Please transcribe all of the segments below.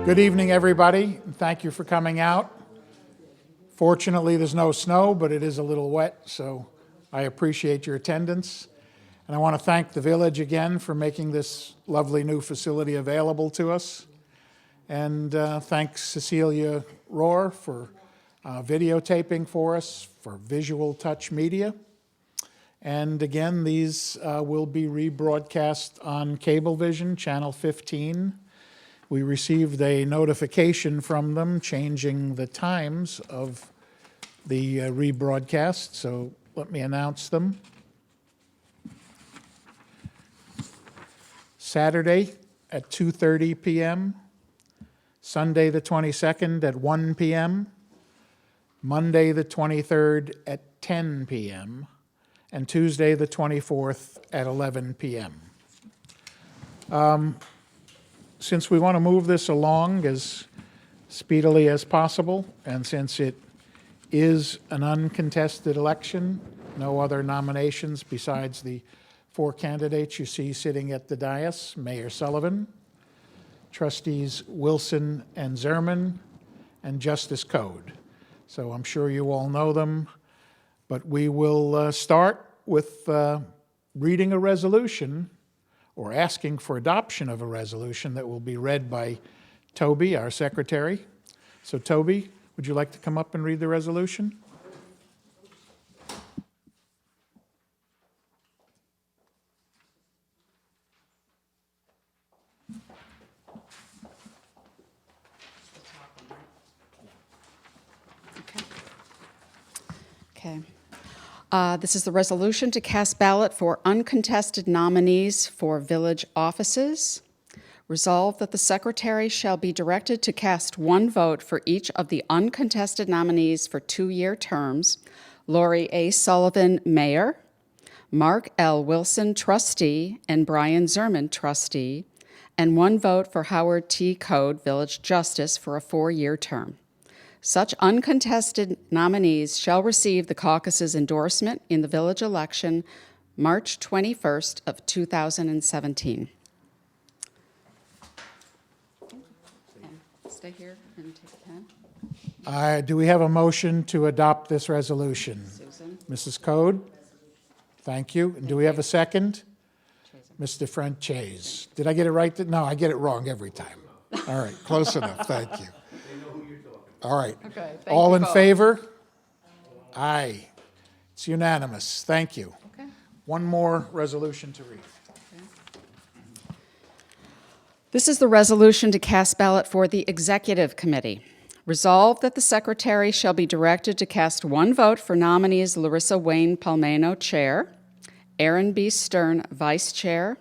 Good evening, everybody, and thank you for coming out. Fortunately, there's no snow, but it is a little wet, so I appreciate your attendance. And I want to thank the village again for making this lovely new facility available to us. And thanks Cecilia Rohr for videotaping for us for Visual Touch Media. And again, these will be rebroadcast on Cablevision, Channel 15. We received a notification from them changing the times of the rebroadcast, so let me announce them. Saturday at 2:30 p.m., Sunday the 22nd at 1 p.m., Monday the 23rd at 10 p.m., and Tuesday the 24th at 11 p.m. Since we want to move this along as speedily as possible, and since it is an uncontested election, no other nominations besides the 4 candidates you see sitting at the dais, Mayor Sullivan, Trustees Wilson and Zerman, and Justice Code. So I'm sure you all know them, but we will start with reading a resolution or asking for adoption of a resolution that will be read by Toby, our secretary. So Toby, would you like to come up and read the resolution? Okay. This is the resolution to cast ballot for uncontested nominees for village offices. Resolved that the secretary shall be directed to cast one vote for each of the uncontested nominees for 2-year terms: Lori A. Sullivan, Mayor; Mark L. Wilson, Trustee; and Brian Zerman, Trustee; and one vote for Howard T. Code, Village Justice, for a 4-year term. Such uncontested nominees shall receive the caucus's endorsement in the village election March 21st of 2017. Stay here and take a pen. Do we have a motion to adopt this resolution? Susan. Mrs. Code? Thank you. And do we have a second? Mr. Franchese. Did I get it right? No, I get it wrong every time. All right, close enough. Thank you. All right. Okay, thank All you in both. favor? Aye. It's unanimous. Thank you. Okay. One more resolution to read. This is the resolution to cast ballot for the Executive Committee. Resolved that the Secretary shall be directed to cast one vote for nominees Larissa Wayne Palmeno, Chair; Aaron B. Stern, Vice Chair;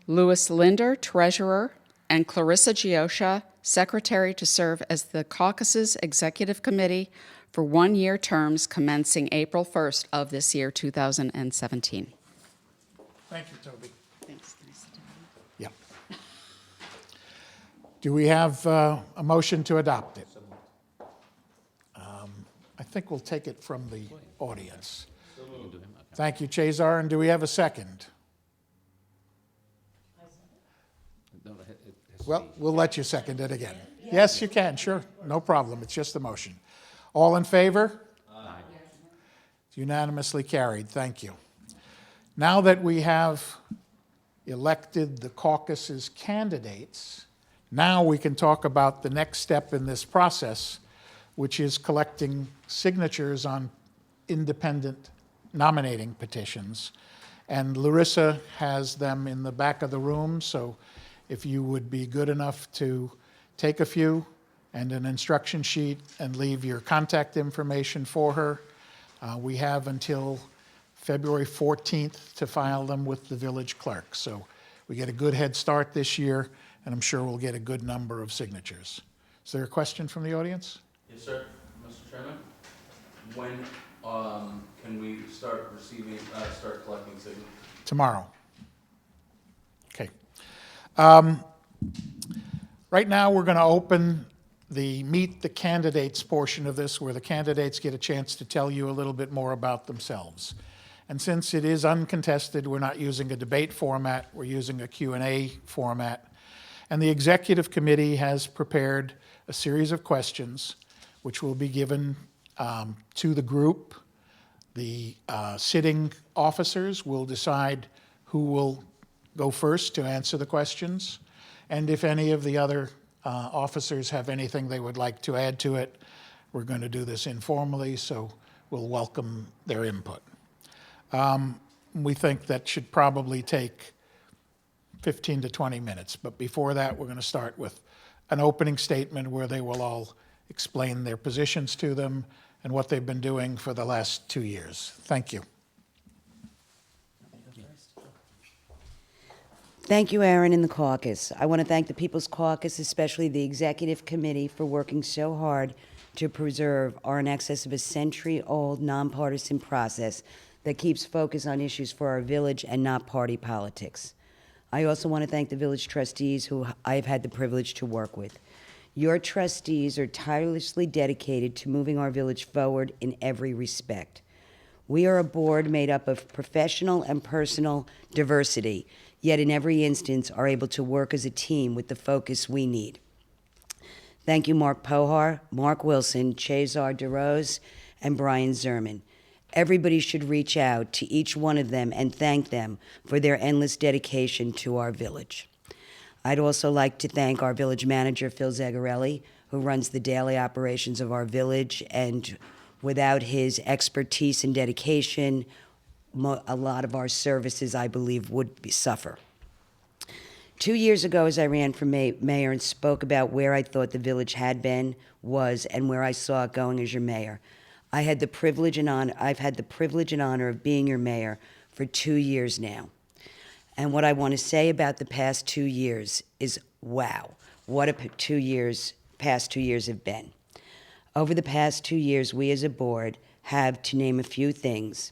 Louis Linder, Treasurer; and Clarissa Gioscia, Secretary, to serve as the caucus's Executive Committee for 1-year terms commencing April 1st of this year, 2017. Thank you, Toby. Thanks. Nice to Yeah. Do we have a motion to adopt it? I think we'll take it from the audience. Thank you, Chazar. And do we have a second? Well, we'll let you second it again. Yes, you can, sure. No problem. It's just a motion. All in favor? Aye. It's unanimously carried. Thank you. Now that we have elected the caucus's candidates, now we can talk about the next step in this process, which is collecting signatures on independent nominating petitions. And Larissa has them in the back of the room, so if you would be good enough to take a few and an instruction sheet and leave your contact information for her. We have until February 14th to file them with the village clerk. So we get a good head start this year, and I'm sure we'll get a good number of signatures. Is there a question from the audience? Yes, sir. Mr. Chairman, when can we start collecting signatures? Tomorrow. Okay. Right now, we're going to open the Meet the Candidates portion of this, where the candidates get a chance to tell you a little bit more about themselves. And since it is uncontested, we're not using a debate format, we're using a Q&A format. And the executive committee has prepared a series of questions which will be given to the group. The sitting officers will decide who will go first to answer the questions. And if any of the other officers have anything they would like to add to it, we're going to do this informally, so we'll welcome their input. We think that should probably take 15 to 20 minutes. But before that, we're going to start with an opening statement where they will all explain their positions to them and what they've been doing for the last 2 years. Thank you. Thank you, Aaron and the caucus. I want to thank the People's Caucus, especially the Executive Committee, for working so hard to preserve our in excess of a century-old nonpartisan process that keeps focus on issues for our village and not party politics. I also want to thank the village trustees who I've had the privilege to work with. Your trustees are tirelessly dedicated to moving our village forward in every respect. We are a board made up of professional and personal diversity, yet in every instance are able to work as a team with the focus we need. Thank you, Mark Pohar, Mark Wilson, Cesar DeRose, and Brian Zerman. Everybody should reach out to each one of them and thank them for their endless dedication to our village. I'd also like to thank our village manager, Phil Zagarelli, who runs the daily operations of our village, and without his expertise and dedication, a lot of our services, I believe, would suffer. 2 years ago, as I ran for mayor and spoke about where I thought the village had been, was, and where I saw it going as your mayor, I've had the privilege and honor of being your mayor for 2 years now. And what I want to say about the past 2 years is, wow, what a past 2 years have been. Over the past 2 years, we as a board have, to name a few things,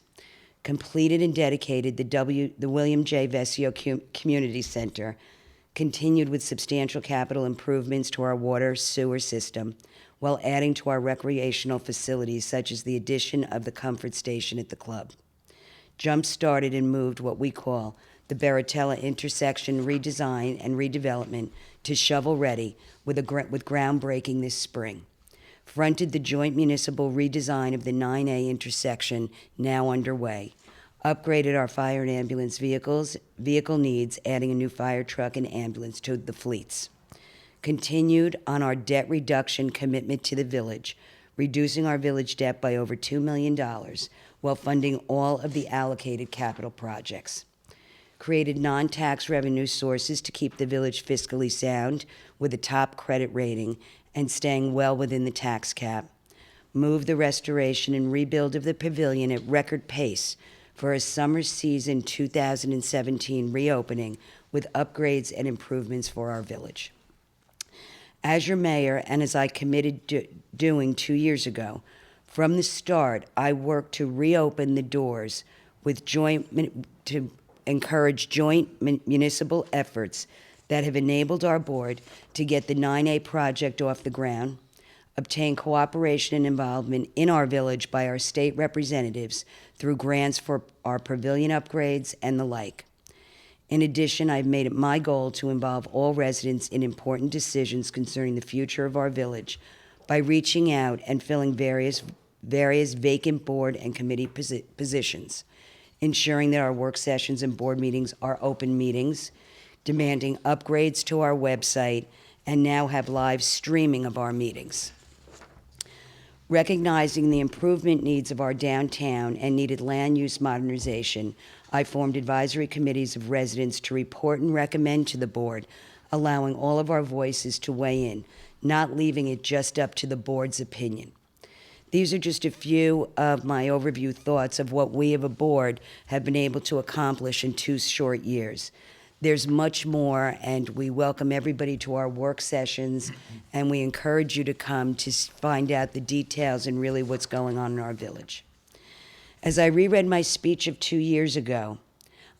completed and dedicated the William J. Vesio Community Center, continued with substantial capital improvements to our water sewer system, while adding to our recreational facilities, such as the addition of the comfort station at the club. Jump-started and moved what we call the Baratella intersection redesign and redevelopment to shovel-ready with groundbreaking this spring. Fronted the joint municipal redesign of the 9A intersection, now underway. Upgraded our fire and ambulance vehicle needs, adding a new fire truck and ambulance to the fleets. Continued on our debt reduction commitment to the village, reducing our village debt by over $2 million while funding all of the allocated capital projects. Created non-tax revenue sources to keep the village fiscally sound with a top credit rating and staying well within the tax cap. Moved the restoration and rebuild of the pavilion at record pace for a summer season 2017 reopening with upgrades and improvements for our village. As your mayor, and as I committed doing 2 years ago, from the start, I worked to reopen the doors with to encourage joint municipal efforts that have enabled our board to get the 9A project off the ground, obtain cooperation and involvement in our village by our state representatives through grants for our pavilion upgrades and the like. In addition, I've made it my goal to involve all residents in important decisions concerning the future of our village by reaching out and filling various vacant board and committee positions, ensuring that our work sessions and board meetings are open meetings, demanding upgrades to our website, and now have live streaming of our meetings. Recognizing the improvement needs of our downtown and needed land use modernization, I formed advisory committees of residents to report and recommend to the board, allowing all of our voices to weigh in, not leaving it just up to the board's opinion. These are just a few of my overview thoughts of what we as a board have been able to accomplish in 2 short years. There's much more, and we welcome everybody to our work sessions, and we encourage you to come to find out the details and really what's going on in our village. As I reread my speech of 2 years ago,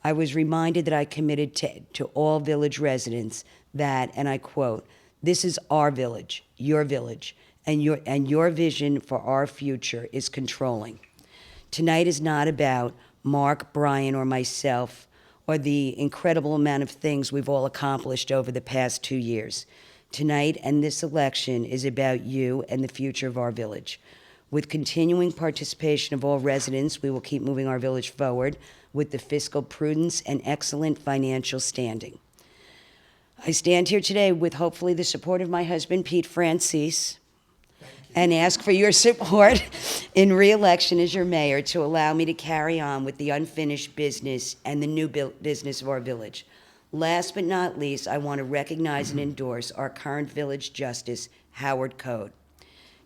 I was reminded that I committed to all village residents that, and I quote, "This is our village, and your vision for our future is controlling. Tonight is not about Mark, Brian, or myself, or the incredible amount of things we've all accomplished over the past 2 years. Tonight and this election is about you and the future of our village. With continuing participation of all residents, we will keep moving our village forward with the fiscal prudence and excellent financial standing. I stand here today with hopefully the support of my husband, Pete Francis, and ask for your support in re-election as your mayor to allow me to carry on with the unfinished business and the new business of our village. Last but not least, I want to recognize and endorse our current village justice, Howard Code.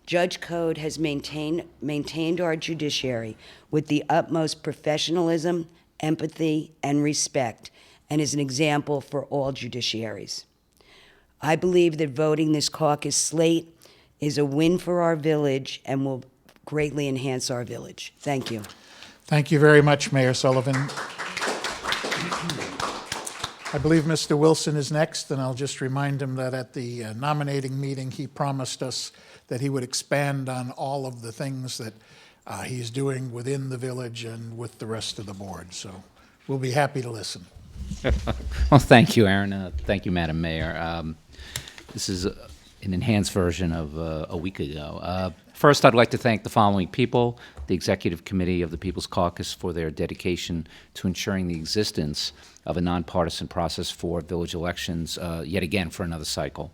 Judge Code has maintained our judiciary with the utmost professionalism, empathy, and respect, and is an example for all judiciaries. I believe that voting this caucus slate is a win for our village and will greatly enhance our village. Thank you. Thank you very much, Mayor Sullivan. I believe Mr. Wilson is next, and I'll just remind him that at the nominating meeting, he promised us that he would expand on all of the things that he's doing within the village and with the rest of the board. So we'll be happy to listen. Well, thank you, Aaron. Thank you, Madam Mayor. This is an enhanced version of a week ago. First, I'd like to thank the following people: the Executive Committee of the People's Caucus for their dedication to ensuring the existence of a nonpartisan process for village elections, yet again for another cycle.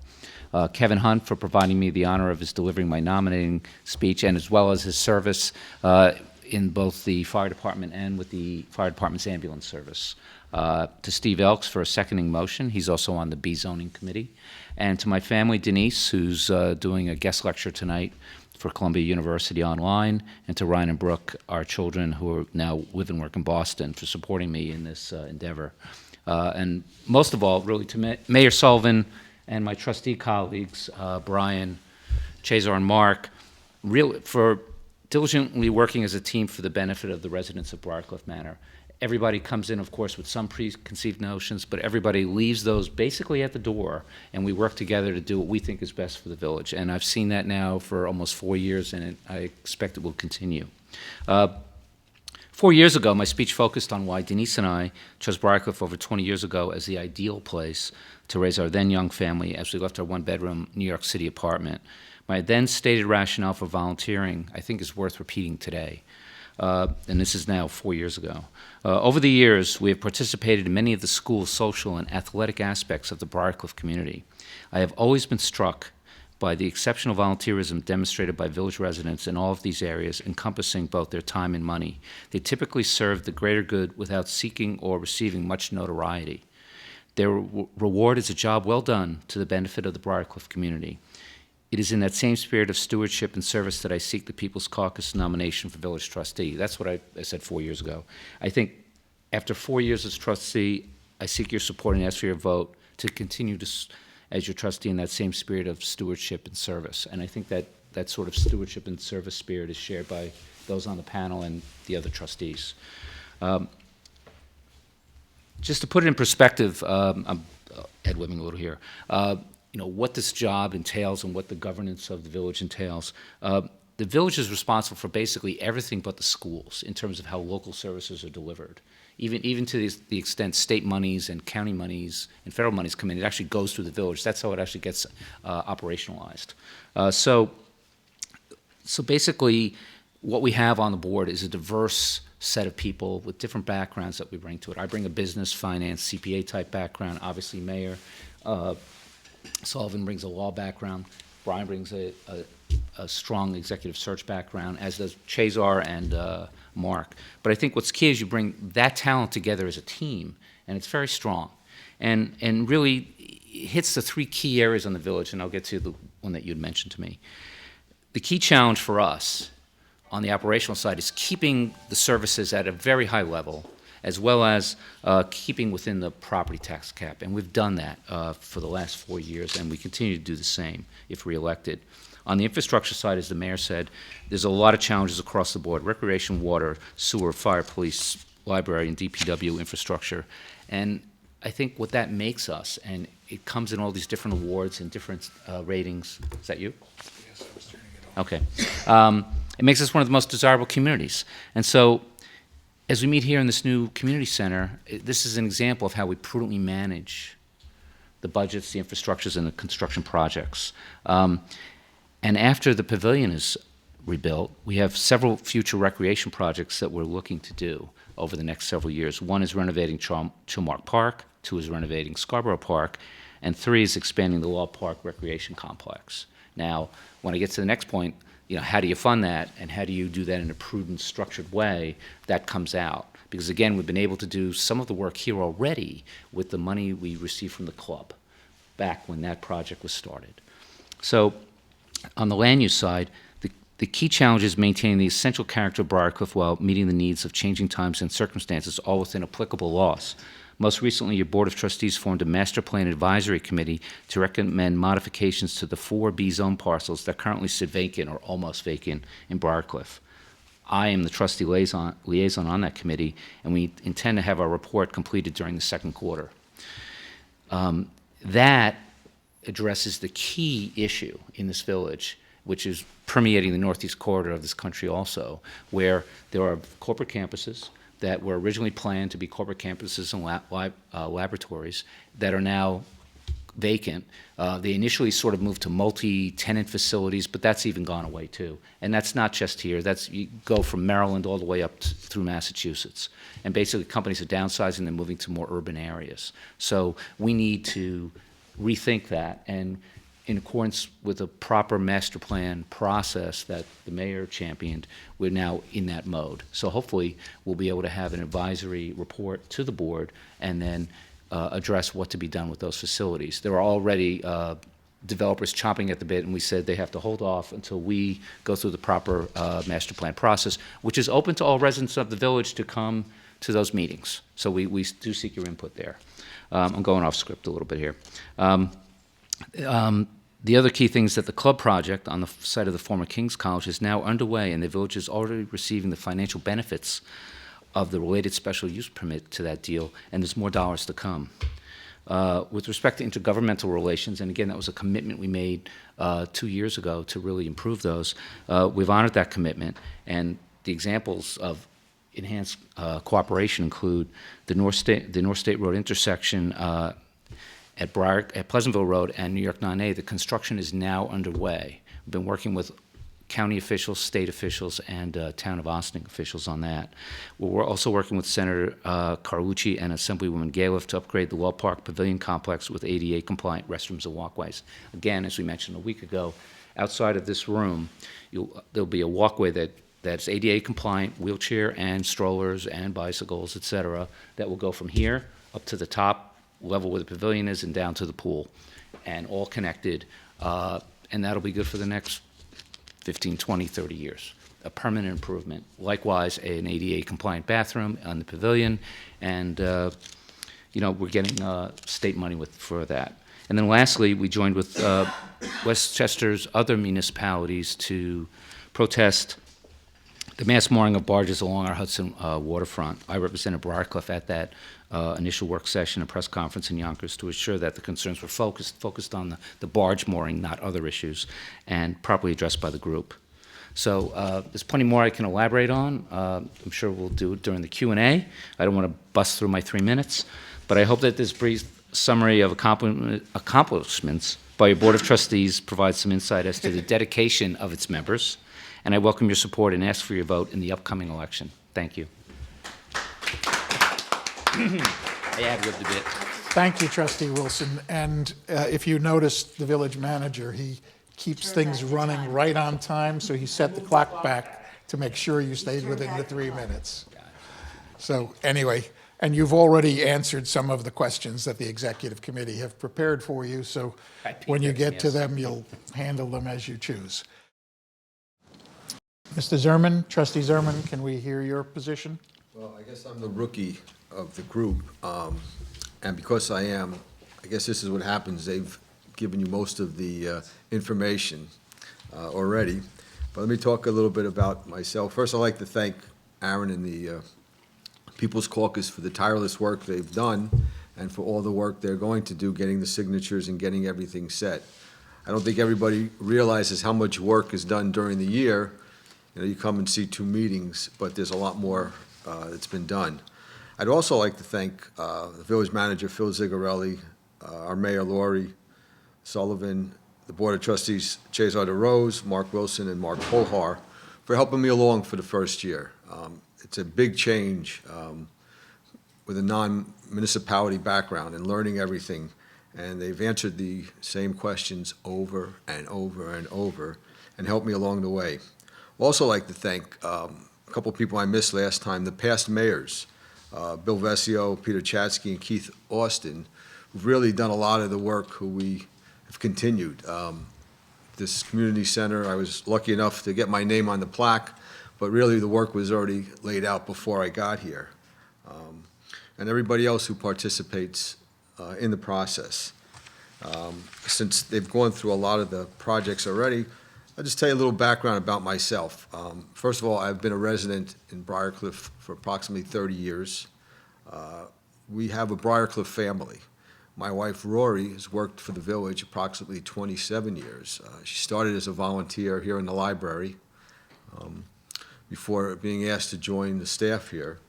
Kevin Hunt for providing me the honor of his delivering my nominating speech, and as well as his service in both the fire department and with the fire department's ambulance service. To Steve Elks for a seconding motion. He's also on the B zoning committee. And to my family, Denise, who's doing a guest lecture tonight for Columbia University online, and to Ryan and Brooke, our children who now live and work in Boston, for supporting me in this endeavor. And most of all, really to Mayor Sullivan and my trustee colleagues, Brian, Chazar, and Mark, really for diligently working as a team for the benefit of the residents of Briarcliff Manor. Everybody comes in, of course, with some preconceived notions, but everybody leaves those basically at the door, and we work together to do what we think is best for the village. And I've seen that now for almost 4 years, and I expect it will continue. 4 years ago, my speech focused on why Denise and I chose Briarcliff over 20 years ago as the ideal place to raise our then young family as we left our one-bedroom New York City apartment. My then stated rationale for volunteering, I think, is worth repeating today. And this is now 4 years ago. Over the years, we have participated in many of the school's social and athletic aspects of the Briarcliff community. I have always been struck by the exceptional volunteerism demonstrated by village residents in all of these areas, encompassing both their time and money. They typically serve the greater good without seeking or receiving much notoriety. Their reward is a job well done to the benefit of the Briarcliff community. It is in that same spirit of stewardship and service that I seek the People's Caucus nomination for village trustee. That's what I said 4 years ago. I think after 4 years as trustee, I seek your support and ask for your vote to continue to, as your trustee, in that same spirit of stewardship and service. And I think that sort of stewardship and service spirit is shared by those on the panel and the other trustees. Just to put it in perspective, I'm head-whipping a little here. What this job entails and what the governance of the village entails. The village is responsible for basically everything but the schools in terms of how local services are delivered. Even to the extent state monies and county monies and federal monies come in, it actually goes through the village. That's how it actually gets operationalized. So basically, what we have on the board is a diverse set of people with different backgrounds that we bring to it. I bring a business, finance, CPA type background, obviously mayor. Sullivan brings a law background. Brian brings a strong executive search background, as does Chazar and Mark. But I think what's key is you bring that talent together as a team, and it's very strong. And really hits the three key areas on the village, and I'll get to the one that you'd mentioned to me. The key challenge for us on the operational side is keeping the services at a very high level, as well as keeping within the property tax cap. And we've done that for the last 4 years, and we continue to do the same if reelected. On the infrastructure side, as the mayor said, there's a lot of challenges across the board: recreation, water, sewer, fire, police, library, and DPW infrastructure. And I think what that makes us, and it comes in all these different awards and different ratings. Is that you? Yes, I was turning it on. Okay. It makes us one of the most desirable communities. And so as we meet here in this new community center, this is an example of how we prudently manage the budgets, the infrastructures, and the construction projects. And after the pavilion is rebuilt, we have several future recreation projects that we're looking to do over the next several years. One is renovating Chilmark Park, 2 is renovating Scarborough Park, and 3 is expanding the Law Park Recreation Complex. Now, when I get to the next point, how do you fund that, and how do you do that in a prudent, structured way? That comes out. Because again, we've been able to do some of the work here already with the money we received from the club back when that project was started. So, on the land use side, the key challenge is maintaining the essential character of Briarcliff while meeting the needs of changing times and circumstances, all within applicable laws. Most recently, your Board of Trustees formed a Master Plan Advisory Committee to recommend modifications to the 4 B zone parcels that currently sit vacant or almost vacant in Briarcliff. I am the trustee liaison on that committee, and we intend to have our report completed during the second quarter. That addresses the key issue in this village, which is permeating the northeast corridor of this country also, where there are corporate campuses that were originally planned to be corporate campuses and laboratories that are now vacant. They initially sort of moved to multi-tenant facilities, but that's even gone away too. And that's not just here. You go from Maryland all the way up through Massachusetts. And basically companies are downsizing and moving to more urban areas. So we need to rethink that, and in accordance with a proper master plan process that the mayor championed, we're now in that mode. So hopefully we'll be able to have an advisory report to the board and then address what to be done with those facilities. There are already developers chomping at the bit, and we said they have to hold off until we go through the proper master plan process, which is open to all residents of the village to come to those meetings. So we do seek your input there. I'm going off script a little bit here. The other key thing is that the club project on the site of the former King's College is now underway, and the village is already receiving the financial benefits of the related special use permit to that deal, and there's more dollars to come. With respect to intergovernmental relations, and again, that was a commitment we made 2 years ago to really improve those, we've honored that commitment, and the examples of enhanced cooperation include the North State Road intersection at Pleasantville Road and New York 9A. The construction is now underway. We've been working with county officials, state officials, and town of Austin officials on that. We're also working with Senator Carlucci and Assemblywoman Galiff to upgrade the Well Park Pavilion Complex with ADA-compliant restrooms and walkways. Again, as we mentioned a week ago, outside of this room, there'll be a walkway that's ADA-compliant, wheelchair and strollers and bicycles, et cetera, that will go from here up to the top level where the pavilion is and down to the pool, and all connected, and that'll be good for the next 15, 20, 30 years. A permanent improvement. Likewise, an ADA-compliant bathroom on the pavilion, and we're getting state money for that. And then lastly, we joined with Westchester's other municipalities to protest the mass mooring of barges along our Hudson waterfront. I represented Briarcliff at that initial work session and press conference in Yonkers to ensure that the concerns were focused on the barge mooring, not other issues, and properly addressed by the group. So there's plenty more I can elaborate on. I'm sure we'll do it during the Q&A. I don't want to bust through my 3 minutes, but I hope that this brief summary of accomplishments by your Board of Trustees provides some insight as to the dedication of its members, and I welcome your support and ask for your vote in the upcoming election. Thank you. I ad-libbed a bit. Thank you, Trustee Wilson. And if you noticed, the village manager, he keeps things running right on time, so he set the clock back to make sure you stayed within the 3 minutes. So anyway, and you've already answered some of the questions that the executive committee have prepared for you, so when you get to them, you'll handle them as you choose. Mr. Zerman, Trustee Zerman, can we hear your position? Well, I guess I'm the rookie of the group, and because I am, I guess this is what happens. They've given you most of the information already, but let me talk a little bit about myself. First, I'd like to thank Aaron and the People's Caucus for the tireless work they've done and for all the work they're going to do getting the signatures and getting everything set. I don't think everybody realizes how much work is done during the year. You come and see 2 meetings, but there's a lot more that's been done. I'd also like to thank the village manager, Phil Zigarelli, our mayor, Lori Sullivan, the board of trustees, Cesar DeRose, Mark Wilson, and Mark Polhar, for helping me along for the first year. It's a big change with a non-municipality background and learning everything, and they've answered the same questions over and over and over and helped me along the way. I'd also like to thank a couple people I missed last time, the past mayors, Bill Vesio, Peter Chatsky, and Keith Austin, who've really done a lot of the work, who we have continued. This community center, I was lucky enough to get my name on the plaque, but really the work was already laid out before I got here. And everybody else who participates in the process. Since they've gone through a lot of the projects already, I'll just tell you a little background about myself. First of all, I've been a resident in Briarcliff for approximately 30 years. We have a Briarcliff family. My wife, Rory, has worked for the village approximately 27 years. She started as a volunteer here in the library before being asked to join the staff here.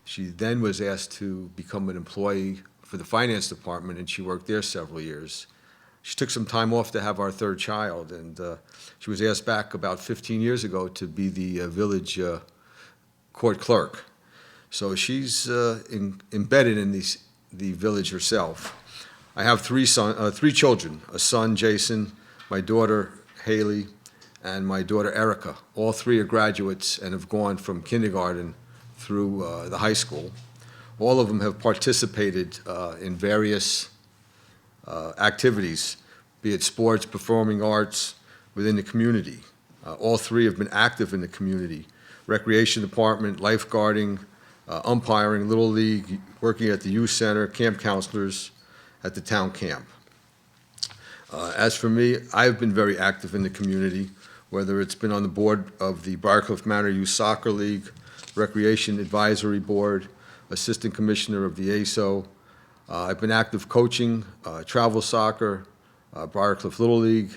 She then was asked to become an employee for the finance department, and she worked there several years. She took some time off to have our third child, and she was asked back about 15 years ago to be the village court clerk. So she's embedded in the village herself. I have three children, a son, Jason, my daughter, Haley, and my daughter, Erica. All three are graduates and have gone from kindergarten through the high school. All of them have participated in various activities, be it sports, performing arts, within the community. All three have been active in the community: recreation department, lifeguarding, umpiring, Little League, working at the youth center, camp counselors at the town camp. As for me, I've been very active in the community, whether it's been on the board of the Briarcliff Manor Youth Soccer League, Recreation Advisory Board, Assistant Commissioner of the ASO. I've been active coaching, travel soccer, Briarcliff Little League,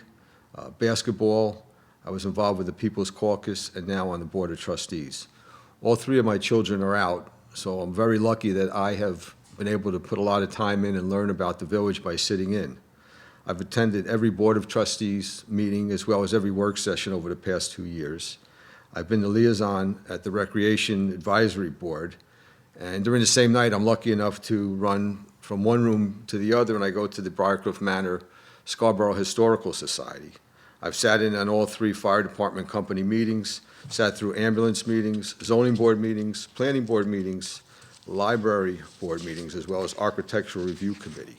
basketball. I was involved with the People's Caucus and now on the Board of Trustees. All three of my children are out, so I'm very lucky that I have been able to put a lot of time in and learn about the village by sitting in. I've attended every Board of Trustees meeting as well as every work session over the past 2 years. I've been the liaison at the Recreation Advisory Board, and during the same night, I'm lucky enough to run from one room to the other, and I go to the Briarcliff Manor Scarborough Historical Society. I've sat in on all three fire department company meetings, sat through ambulance meetings, zoning board meetings, planning board meetings, library board meetings, as well as architectural review committee.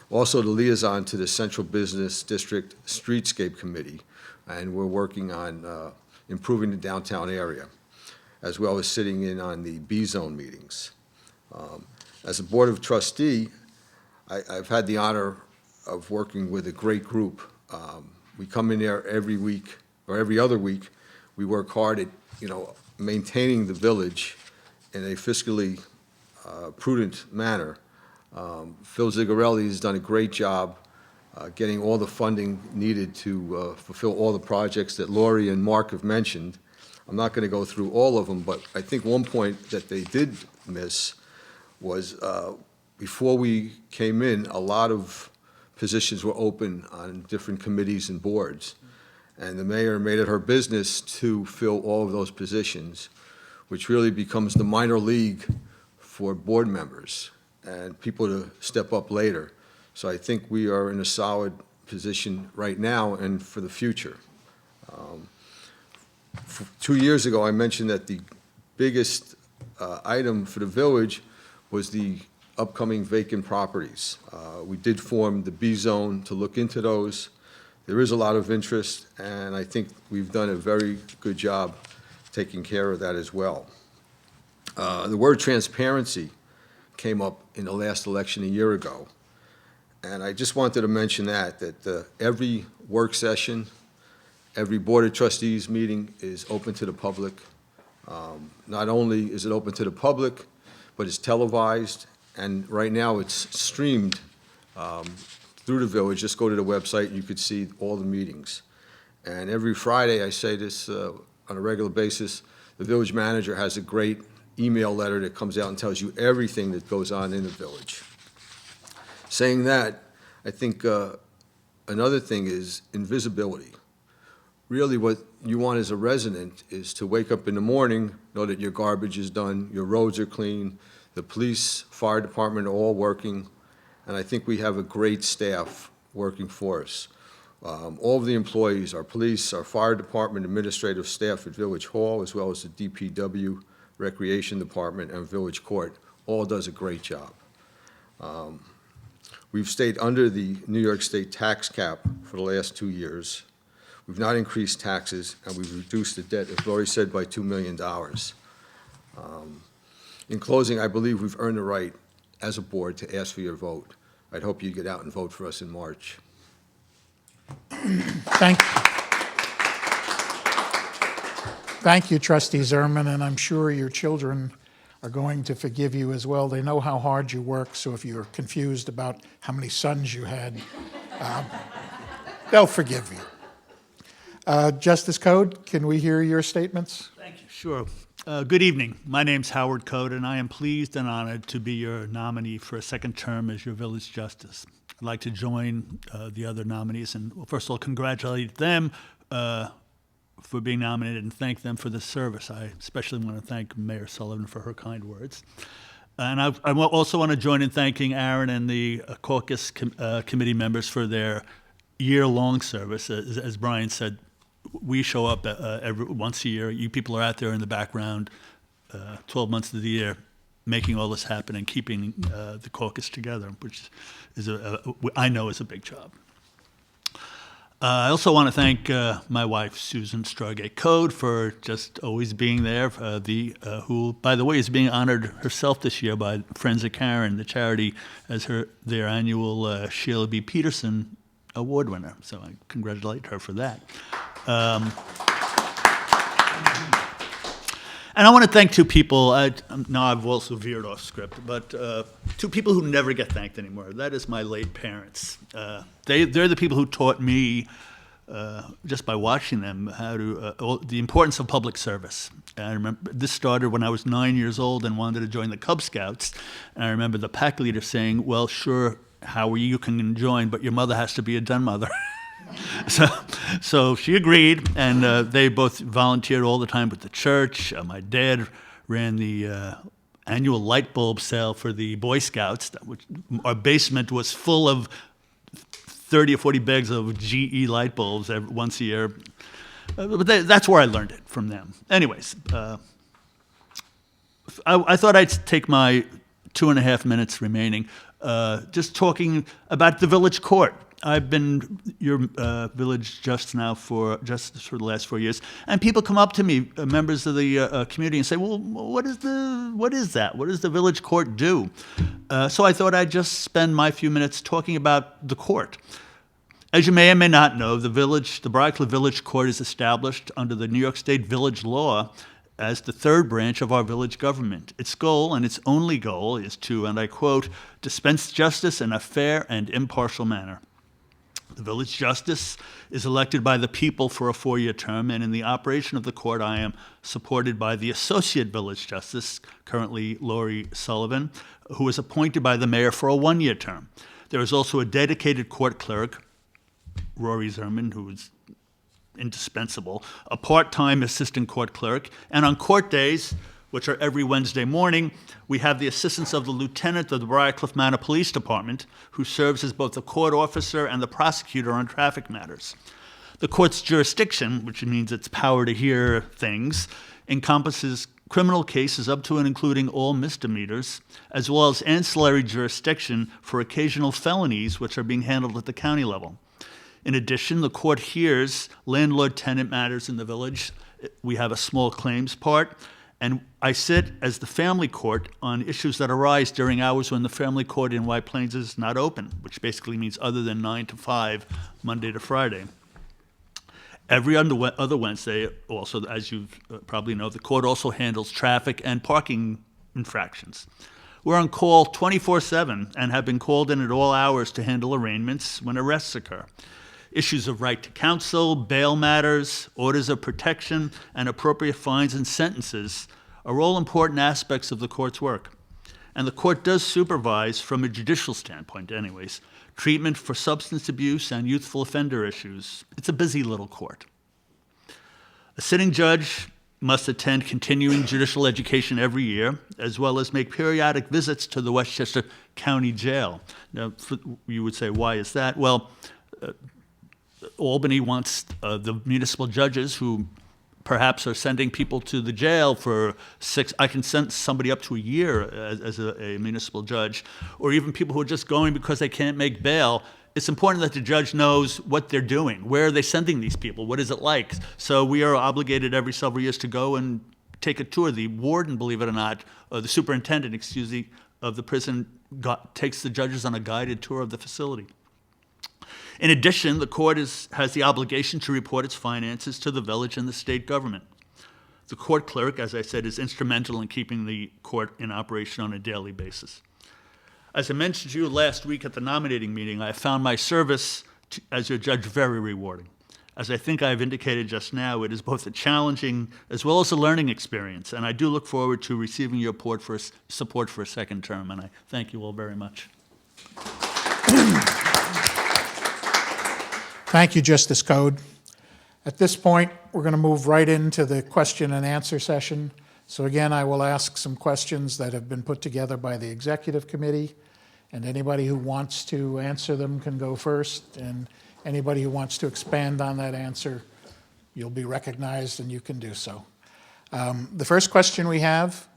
Also the liaison to the Central Business District Streetscape Committee, and we're working on improving the downtown area, as well as sitting in on the B-zone meetings. As a Board of Trustee, I've had the honor of working with a great group. We come in there every week, or every other week. We work hard at, maintaining the village in a fiscally prudent manner. Phil Zigarelli has done a great job getting all the funding needed to fulfill all the projects that Lori and Mark have mentioned. I'm not going to go through all of them, but I think one point that they did miss was before we came in, a lot of positions were open on different committees and boards. And the mayor made it her business to fill all of those positions, which really becomes the minor league for board members and people to step up later. So I think we are in a solid position right now and for the future. 2 years ago, I mentioned that the biggest item for the village was the upcoming vacant properties. We did form the B zone to look into those. There is a lot of interest, and I think we've done a very good job taking care of that as well. The word transparency came up in the last election a year ago, and I just wanted to mention that every work session, every Board of Trustees meeting is open to the public. Not only is it open to the public, but it's televised, and right now it's streamed through the village. Just go to the website, you could see all the meetings. And every Friday, I say this on a regular basis, The village manager has a great email letter that comes out and tells you everything that goes on in the village. Saying that, I think another thing is invisibility. Really what you want as a resident is to wake up in the morning, know that your garbage is done, your roads are clean, the police, fire department are all working, and I think we have a great staff working for us. All of the employees, our police, our fire department, administrative staff at Village Hall, as well as the DPW, Recreation Department, and Village Court, all does a great job. We've stayed under the New York State tax cap for the last 2 years. We've not increased taxes, and we've reduced the debt, as Lori said, by $2 million. In closing, I believe we've earned the right, as a board, to ask for your vote. I'd hope you get out and vote for us in March. Thank you, Trustee Zerman, and I'm sure your children are going to forgive you as well. They know how hard you work, so if you're confused about how many sons you had, they'll forgive you. Justice Code, can we hear your statements? Thank you. Sure. Good evening. My name's Howard Code, and I am pleased and honored to be your nominee for a second term as your village justice. I'd like to join the other nominees and, first of all, congratulate them for being nominated and thank them for the service. I especially want to thank Mayor Sullivan for her kind words. And I also want to join in thanking Aaron and the Caucus committee members for their year-long service. As Brian said, we show up once a year. You people are out there in the background 12 months of the year making all this happen and keeping the caucus together, which is I know is a big job. I also want to thank my wife, Susan Strugate Code, for just always being there, who, by the way, is being honored herself this year by Friends of Karen, the charity, as their annual Sheila B. Peterson Award winner. So I congratulate her for that. And I want to thank two people. Now I've also veered off script, but two people who never get thanked anymore. That is my late parents. They're the people who taught me, just by watching them, how to the importance of public service. And I remember this started when I was 9 years old and wanted to join the Cub Scouts. And I remember the pack leader saying, "Well, sure, Howie, you can join, but your mother has to be a den mother." So she agreed, and they both volunteered all the time with the church. My dad ran the annual light bulb sale for the Boy Scouts. Our basement was full of 30 or 40 bags of GE light bulbs once a year. But that's where I learned it, from them. Anyways, I thought I'd take my 2.5 minutes remaining just talking about the village court. I've been your village justice for the last 4 years, and people come up to me, members of the community, and say, "Well, what is that? What does the village court do?" So I thought I'd just spend my few minutes talking about the court. As you may or may not know, the Briarcliff Village Court is established under the New York State Village Law as the third branch of our village government. Its goal, and its only goal, is to, and I quote, "dispense justice in a fair and impartial manner." The village justice is elected by the people for a 4-year term, and in the operation of the court, I am supported by the associate village justice, currently Lori Sullivan, who is appointed by the mayor for a 1-year term. There is also a dedicated court clerk, Rory Zerman, who is indispensable, a part-time assistant court clerk, and on court days, which are every Wednesday morning, we have the assistance of the lieutenant of the Briarcliff Manor Police Department, who serves as both the court officer and the prosecutor on traffic matters. The court's jurisdiction, which means its power to hear things, encompasses criminal cases up to and including all misdemeanors, as well as ancillary jurisdiction for occasional felonies which are being handled at the county level. In addition, the court hears landlord-tenant matters in the village. We have a small claims part, and I sit as the family court on issues that arise during hours when the family court in White Plains is not open, which basically means other than 9 to 5, Monday to Friday. Every other Wednesday, also, as you probably know, the court also handles traffic and parking infractions. We're on call 24/7 and have been called in at all hours to handle arraignments when arrests occur. Issues of right to counsel, bail matters, orders of protection, and appropriate fines and sentences are all important aspects of the court's work. And the court does supervise, from a judicial standpoint anyways, treatment for substance abuse and youthful offender issues. It's a busy little court. A sitting judge must attend continuing judicial education every year, as well as make periodic visits to the Westchester County Jail. Now, you would say, why is that? Well, Albany wants the municipal judges who perhaps are sending people to the jail for I can send somebody up to a year as a municipal judge, or even people who are just going because they can't make bail. It's important that the judge knows what they're doing. Where are they sending these people? What is it like? So we are obligated every several years to go and take a tour. The warden, believe it or not, the superintendent, of the prison takes the judges on a guided tour of the facility. In addition, the court has the obligation to report its finances to the village and the state government. The court clerk, as I said, is instrumental in keeping the court in operation on a daily basis. As I mentioned to you last week at the nominating meeting, I found my service as your judge very rewarding. As I think I've indicated just now, it is both a challenging as well as a learning experience, and I do look forward to receiving your support for a second term, and I thank you all very much. Thank you, Justice Code. At this point, we're going to move right into the question and answer session. So again, I will ask some questions that have been put together by the executive committee, and anybody who wants to answer them can go first, and anybody who wants to expand on that answer, you'll be recognized and you can do so. The first question we have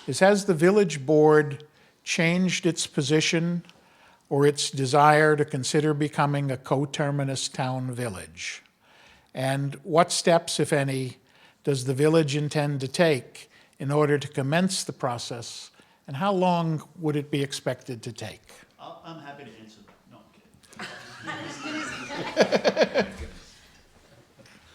is, has the village board changed its position or its desire to consider becoming a coterminous town village? And what steps, if any, does the village intend to take in order to commence the process, and how long would it be expected to take? I'm happy to answer that. No, I'm kidding.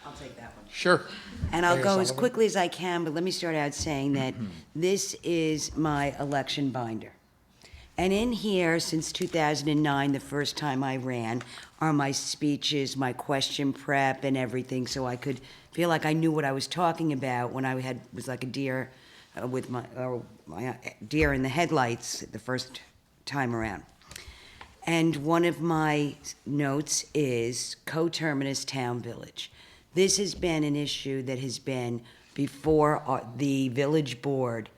I'll take that one. Sure. And I'll Mayor go as Sullivan. quickly as I can, but let me start out saying that this is my election binder. And in here, since 2009, the first time I ran, are my speeches, my question prep, and everything, so I could feel like I knew what I was talking about when I was like a deer with my deer in the headlights the first time around. And one of my notes is coterminous town village. This has been an issue that has been before the village board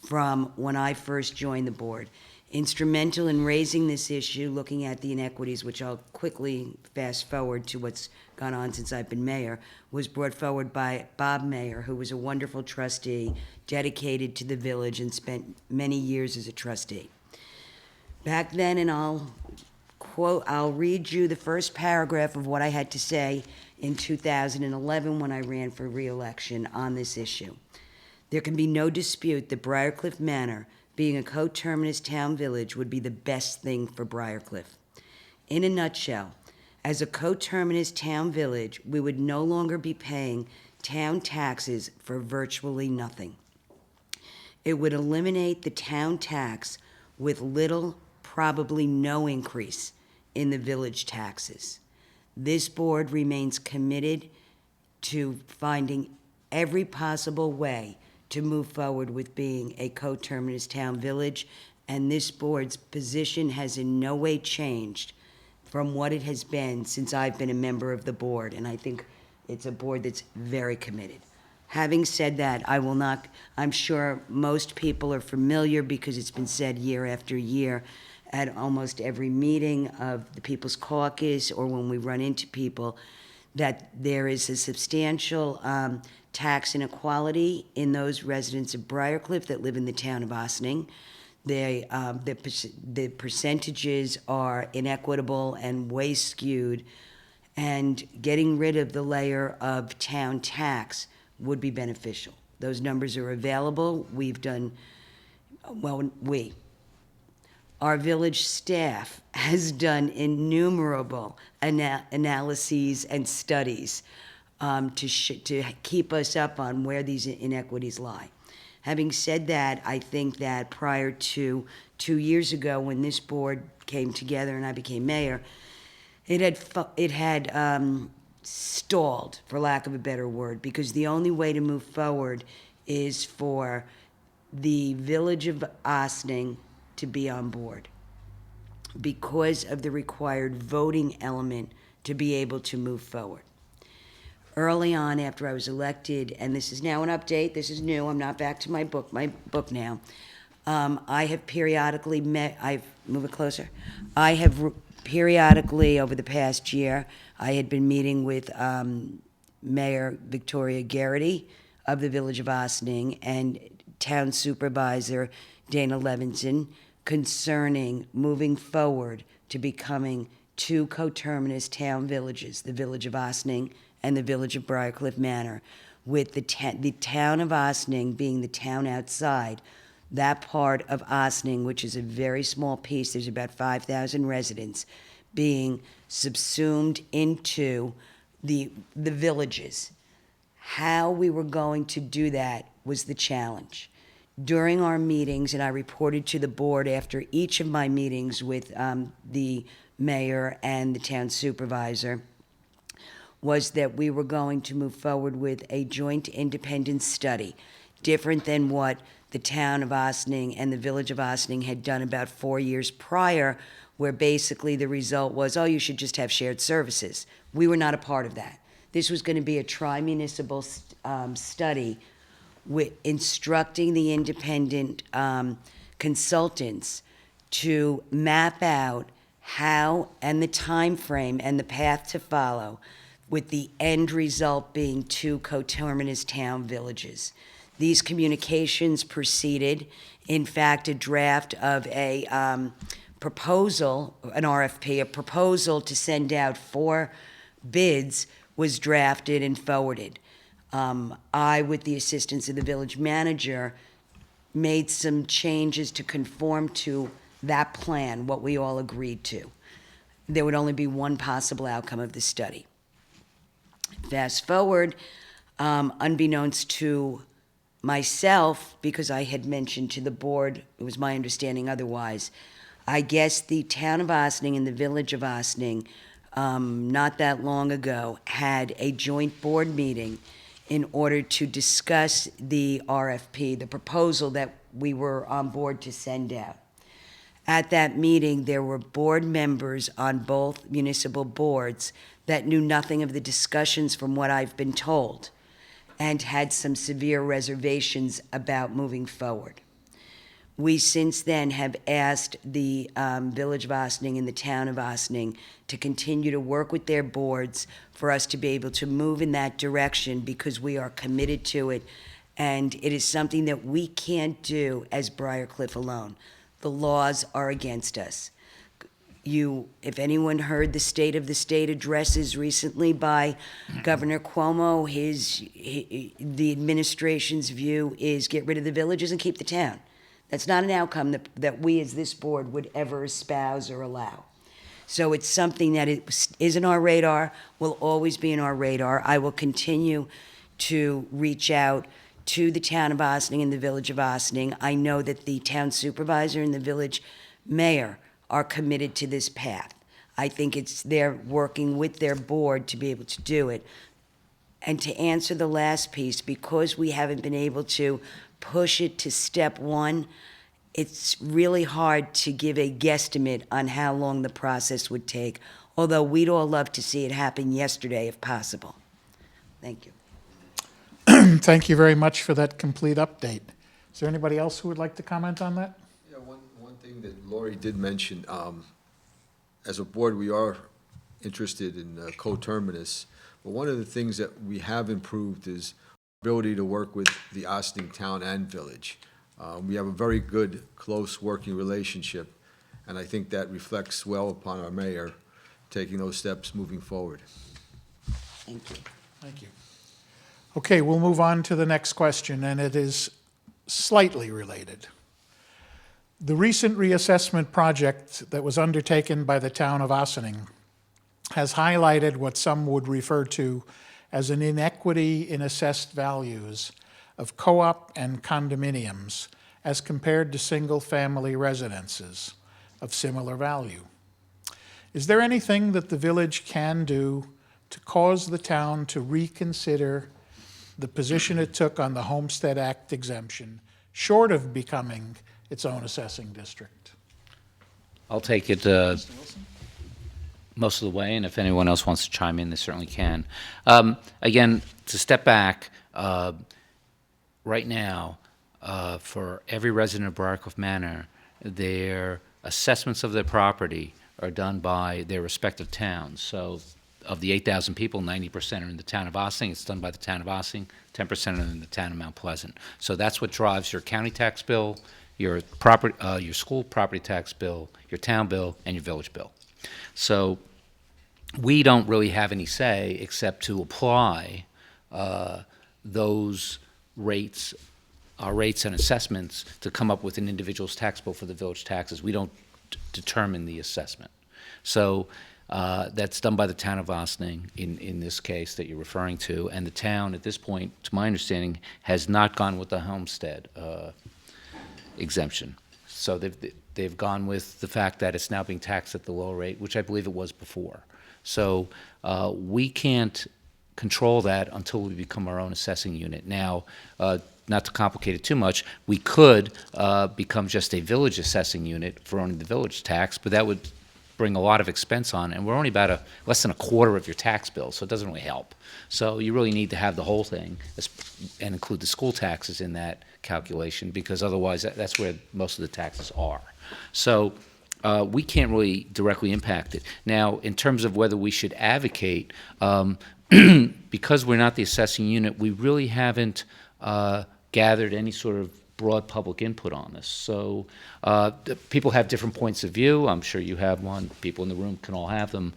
from when I first joined the board. Instrumental in raising this issue, looking at the inequities, which I'll quickly fast forward to what's gone on since I've been mayor, was brought forward by Bob Mayer, who was a wonderful trustee, dedicated to the village and spent many years as a trustee. Back then, and I'll read you the first paragraph of what I had to say in 2011 when I ran for re-election on this issue. There can be no dispute that Briarcliff Manor, being a coterminous town village, would be the best thing for Briarcliff. In a nutshell, as a coterminous town village, we would no longer be paying town taxes for virtually nothing. It would eliminate the town tax with little, probably no increase in the village taxes. This board remains committed to finding every possible way to move forward with being a coterminous town village, and this board's position has in no way changed from what it has been since I've been a member of the board, and I think it's a board that's very committed. Having said that, I'm sure most people are familiar, because it's been said year after year at almost every meeting of the People's Caucus or when we run into people, that there is a substantial tax inequality in those residents of Briarcliff that live in the town of Ossining. The percentages are inequitable and way skewed, and getting rid of the layer of town tax would be beneficial. Those numbers are available. Our village staff has done innumerable analyses and studies to keep us up on where these inequities lie. Having said that, I think that prior to 2 years ago, when this board came together and I became mayor, It had stalled, for lack of a better word, because the only way to move forward is for the village of Ossining to be on board because of the required voting element to be able to move forward. Early on, after I was elected, and this is now an update, this is new, I'm not back to my book now. I have periodically move it closer. I have periodically, over the past year, I had been meeting with Mayor Victoria Garrity of the Village of Ossining and Town Supervisor Dana Levinson concerning moving forward to becoming two coterminous town villages, the Village of Ossining and the Village of Briarcliff Manor, with the town of Ossining being the town outside. That part of Ossining, which is a very small piece, there's about 5,000 residents, being subsumed into the villages. How we were going to do that was the challenge. During our meetings, and I reported to the board after each of my meetings with the mayor and the town supervisor, was that we were going to move forward with a joint independent study, different than what the town of Ossining and the village of Ossining had done about 4 years prior, where basically the result was, oh, you should just have shared services. We were not a part of that. This was going to be a tri-municipal study with instructing the independent consultants to map out how and the time frame and the path to follow, with the end result being two coterminous town villages. These communications preceded, in fact, a draft of a proposal, an RFP, a proposal to send out 4 bids was drafted and forwarded. I, with the assistance of the village manager, made some changes to conform to that plan, what we all agreed to. There would only be one possible outcome of the study. Fast forward, unbeknownst to myself, because I had mentioned to the board, it was my understanding otherwise, I guess the town of Ossining and the village of Ossining, not that long ago, had a joint board meeting in order to discuss the RFP, the proposal that we were on board to send out. At that meeting, there were board members on both municipal boards that knew nothing of the discussions from what I've been told, and had some severe reservations about moving forward. We since then have asked the Village of Ossining and the Town of Ossining to continue to work with their boards for us to be able to move in that direction, because we are committed to it, and it is something that we can't do as Briarcliff alone. The laws are against us. If anyone heard the State of the State addresses recently by Governor Cuomo, the administration's view is get rid of the villages and keep the town. That's not an outcome that we as this board would ever espouse or allow. So it's something that is in our radar, will always be in our radar. I will continue to reach out to the town of Ossining and the village of Ossining. I know that the town supervisor and the village mayor are committed to this path. I think they're working with their board to be able to do it. And to answer the last piece, because we haven't been able to push it to step 1, it's really hard to give a guesstimate on how long the process would take, although we'd all love to see it happen yesterday if possible. Thank you. Thank you very much for that complete update. Is there anybody else who would like to comment on that? Yeah, one thing that Lori did mention, as a board, we are interested in coterminous, but one of the things that we have improved is ability to work with the Ossining town and village. We have a very good, close working relationship, and I think that reflects well upon our mayor taking those steps moving forward. Thank you. Thank you. Okay, we'll move on to the next question, and it is slightly related. The recent reassessment project that was undertaken by the town of Ossining has highlighted what some would refer to as an inequity in assessed values of co-op and condominiums as compared to single-family residences of similar value. Is there anything that the village can do to cause the town to reconsider the position it took on the Homestead Act exemption, short of becoming its own assessing district? I'll take it most of the way, and if anyone else wants to chime in, they certainly can. Again, to step back, right now, for every resident of Briarcliff Manor, their assessments of their property are done by their respective towns. So of the 8,000 people, 90% are in the town of Ossining. It's done by the town of Ossining, 10% are in the town of Mount Pleasant. So that's what drives your county tax bill, your school property tax bill, your town bill, and your village bill. So we don't really have any say except to apply those rates, our rates and assessments, to come up with an individual's tax bill for the village taxes. We don't determine the assessment. So that's done by the town of Ossining in this case that you're referring to, and the town at this point, to my understanding, has not gone with the homestead exemption. So they've gone with the fact that it's now being taxed at the lower rate, which I believe it was before. So we can't control that until we become our own assessing unit. Now, not to complicate it too much, we could become just a village assessing unit for only the village tax, but that would bring a lot of expense on, and we're only about less than a quarter of your tax bill, so it doesn't really help. So you really need to have the whole thing and include the school taxes in that calculation, because otherwise that's where most of the taxes are. So we can't really directly impact it. Now, in terms of whether we should advocate, because we're not the assessing unit, we really haven't gathered any sort of broad public input on this. So people have different points of view. I'm sure you have one. People in the room can all have them.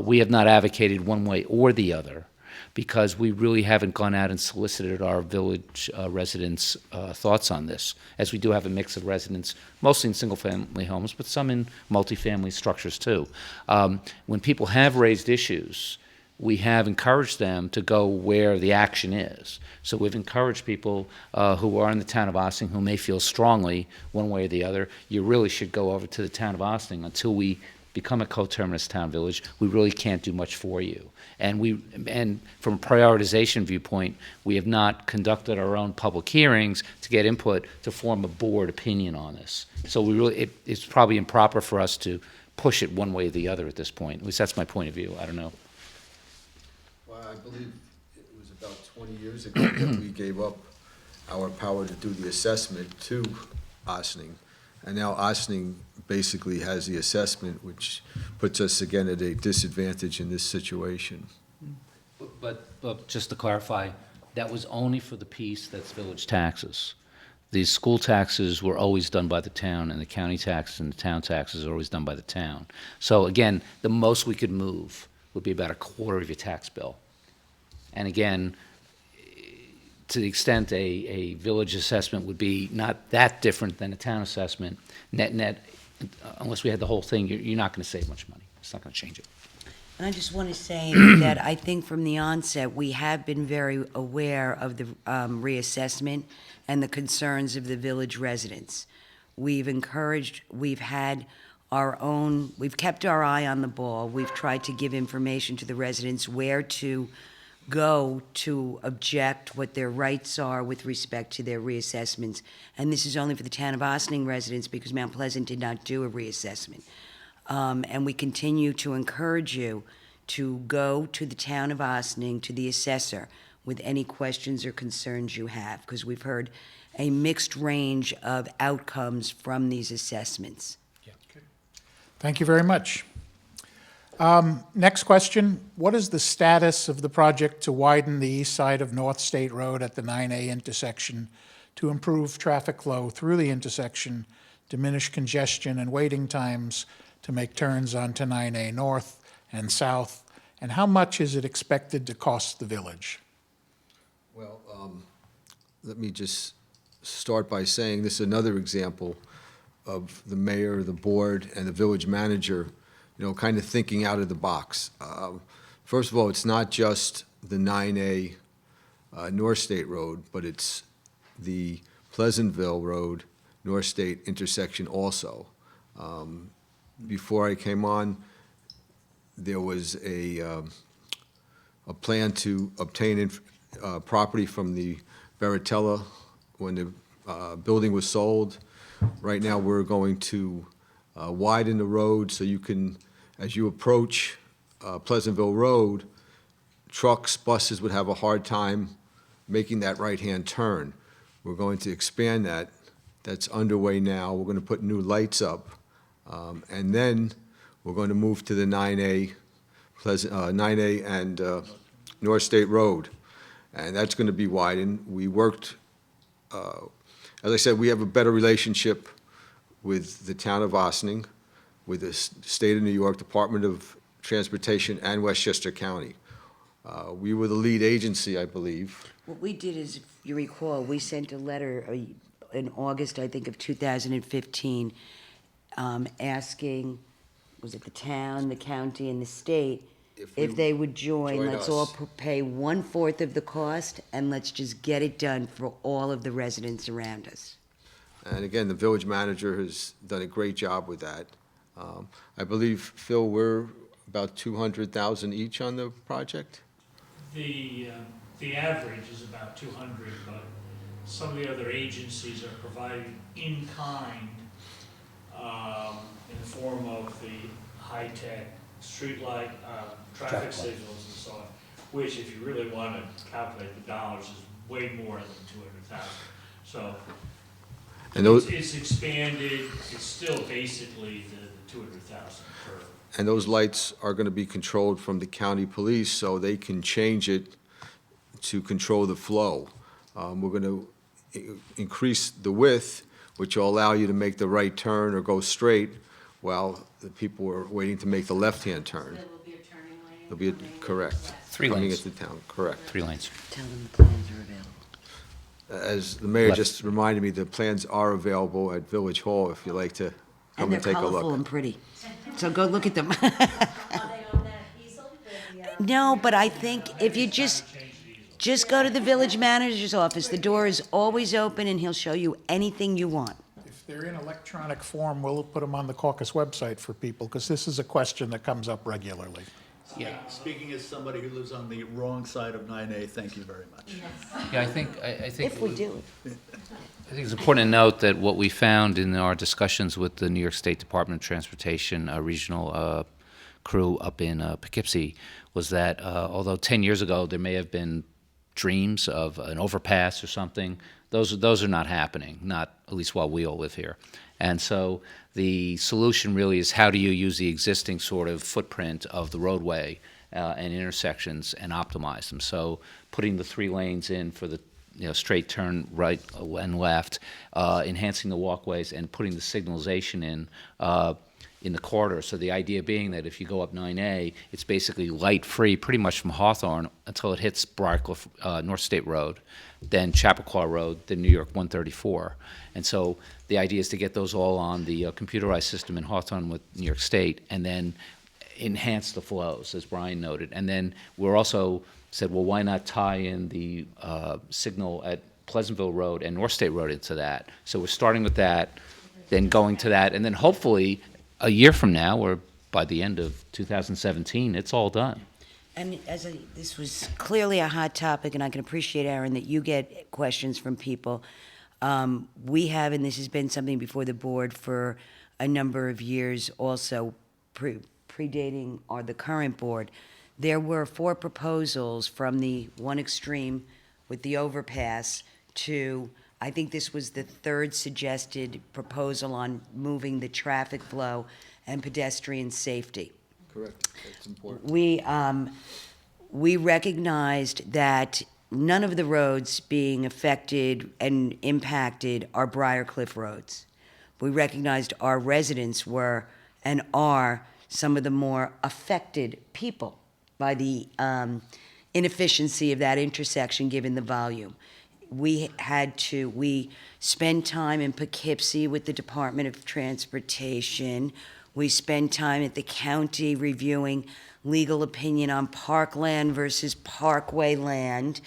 We have not advocated one way or the other because we really haven't gone out and solicited our village residents' thoughts on this, as we do have a mix of residents, mostly in single-family homes, but some in multifamily structures too. When people have raised issues, we have encouraged them to go where the action is. So we've encouraged people who are in the town of Ossining who may feel strongly one way or the other, you really should go over to the town of Ossining. Until we become a coterminous town village, we really can't do much for you. And from a prioritization viewpoint, we have not conducted our own public hearings to get input to form a board opinion on this. So we really, it's probably improper for us to push it one way or the other at this point. At least that's my point of view. I don't know. Well, I believe it was about 20 years ago that we gave up our power to do the assessment to Ossining. And now Ossining basically has the assessment, which puts us again at a disadvantage in this situation. But just to clarify, that was only for the piece that's village taxes. The school taxes were always done by the town, and the county taxes and the town taxes are always done by the town. So again, the most we could move would be about a quarter of your tax bill. And again, to the extent a village assessment would be not that different than a town assessment, net, unless we had the whole thing, you're not going to save much money. It's not going to change it. And I just want to say that I think from the onset, we have been very aware of the reassessment and the concerns of the village residents. We've had our own, we've kept our eye on the ball. We've tried to give information to the residents where to go to object, what their rights are with respect to their reassessments. And this is only for the town of Ossining residents because Mount Pleasant did not do a reassessment. And we continue to encourage you to go to the town of Ossining, to the assessor, with any questions or concerns you have, because we've heard a mixed range of outcomes from these assessments. Thank you very much. Next question. What is the status of the project to widen the east side of North State Road at the 9A intersection to improve traffic flow through the intersection, diminish congestion and waiting times to make turns onto 9A North and South? And how much is it expected to cost the village? Well, let me just start by saying this is another example of the mayor, the board, and the village manager, kind of thinking out of the box. First of all, it's not just the 9A North State Road, but it's the Pleasantville Road, North State intersection also. Before I came on, there was a plan to obtain property from the Baratella when the building was sold. Right now, we're going to widen the road so you can, as you approach Pleasantville Road, trucks, buses would have a hard time making that right-hand turn. We're going to expand that. That's underway now. We're going to put new lights up. And then we're going to move to the 9A, 9A and North State Road. And that's going to be widened. We worked, as I said, we have a better relationship with the town of Ossining, with the State of New York Department of Transportation, and Westchester County. We were the lead agency, I believe. What we did is, if you recall, we sent a letter in August, I think, of 2015, asking, was it the town, the county, and the state, if they would join, join let's us. all pay 1/4 of the cost, and let's just get it done for all of the residents around us. And again, the village manager has done a great job with that. I believe, Phil, we're about 200,000 each on the project? The average is about 200, but some of the other agencies are providing in kind in the form of the high-tech streetlight, traffic signals and so on, which if you really want to calculate the dollars is way more than 200,000. So And those, it's expanded, it's still basically the 200,000 per. and those lights are going to be controlled from the county police, so they can change it to control the flow. We're going to increase the width, which will allow you to make the right turn or go straight, while the people are waiting to make the left-hand turn. There will be a turning lane. There'll be, correct. 3 Coming lanes. into town, correct. 3 lanes. Tell them the plans are available. As the mayor Left. just reminded me, the plans are available at Village Hall if you'd like to And come they're and take a colorful look. and pretty. So go look at them. Are they on that easel with the, No, but I think if you just go to the village manager's office, the door is always open, and he'll show you anything you want. If they're in electronic form, we'll put them on the Caucus website for people, because this is a question that comes up regularly. Yeah, speaking as somebody who lives on the wrong side of 9A, thank you very much. Yeah, I think If we do it. I think it's important to note that what we found in our discussions with the New York State Department of Transportation regional crew up in Poughkeepsie was that although 10 years ago there may have been dreams of an overpass or something, those are not happening, not at least while we all live here. And so the solution really is, how do you use the existing sort of footprint of the roadway and intersections and optimize them? So putting the 3 lanes in for the straight turn right and left, enhancing the walkways, and putting the signalization in the corridor. So the idea being that if you go up 9A, it's basically light-free pretty much from Hawthorne until it hits Briarcliff, North State Road, then Chappaqua Road, then New York 134. And so the idea is to get those all on the computerized system in Hawthorne with New York State, and then enhance the flows, as Brian noted. And then we're also said, well, why not tie in the signal at Pleasantville Road and North State Road into that? So we're starting with that, then going to that, and then hopefully a year from now, or by the end of 2017, it's all done. And this was clearly a hot topic, and I can appreciate, Aaron, that you get questions from people. We have, and this has been something before the board for a number of years also, predating the current board. There were 4 proposals from the one extreme with the overpass to, I think this was the 3rd suggested proposal on moving the traffic flow and pedestrian safety. Correct, that's important. We recognized that none of the roads being affected and impacted are Briarcliff roads. We recognized our residents were and are some of the more affected people by the inefficiency of that intersection given the volume. We spend time in Poughkeepsie with the Department of Transportation. We spend time at the county reviewing legal opinion on parkland versus parkway land.